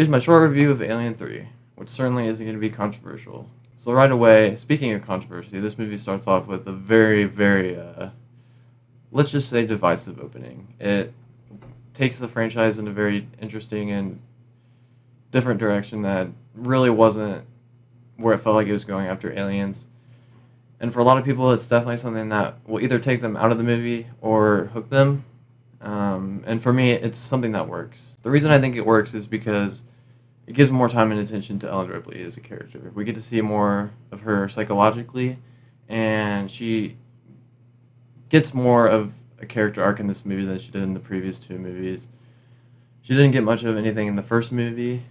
Here's my short review of Alien 3, which certainly isn't going to be controversial. So right away, speaking of controversy, this movie starts off with a very, let's just say divisive opening. It takes the franchise in a very interesting and different direction that really wasn't where it felt like it was going after Aliens. And for a lot of people, it's definitely something that will either take them out of the movie or hook them. And for me, it's something that works. The reason I think it works is because it gives more time and attention to Ellen Ripley as a character. We get to see more of her psychologically, and she gets more of a character arc in this movie than she did in the previous two movies. She didn't get much of anything in the first movie.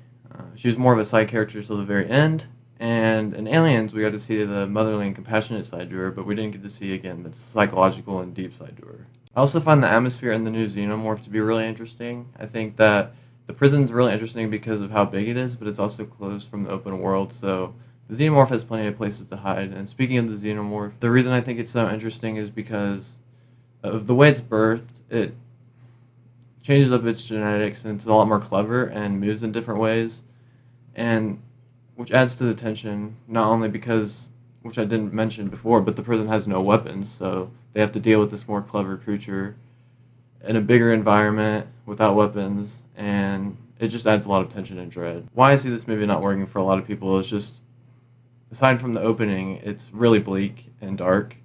She was more of a side character till the very end. And in Aliens, we got to see the motherly and compassionate side to her, but we didn't get to see, again, the psychological and deep side to her. I also find the atmosphere in the new Xenomorph to be really interesting. I think that the prison's really interesting because of how big it is, but it's also closed from the open world, so the Xenomorph has plenty of places to hide. And speaking of the Xenomorph, the reason I think it's so interesting is because of the way it's birthed. It changes up its genetics, and it's a lot more clever and moves in different ways, and which adds to the tension, not only because, which I didn't mention before, but the prison has no weapons, so they have to deal with this more clever creature in a bigger environment without weapons, and it just adds a lot of tension and dread. Why I see this movie not working for a lot of people is just, aside from the opening, it's really bleak and dark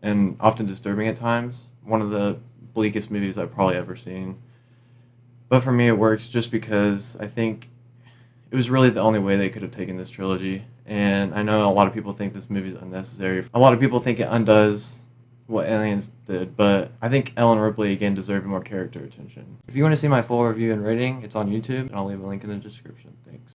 and often disturbing at times. One of the bleakest movies I've probably ever seen. But for me, it works just because I think it was really the only way they could have taken this trilogy. And I know a lot of people think this movie is unnecessary. A lot of people think it undoes what Aliens did, but I think Ellen Ripley, again, deserved more character attention. If you want to see my full review and rating, it's on YouTube, and I'll leave a link in the description. Thanks.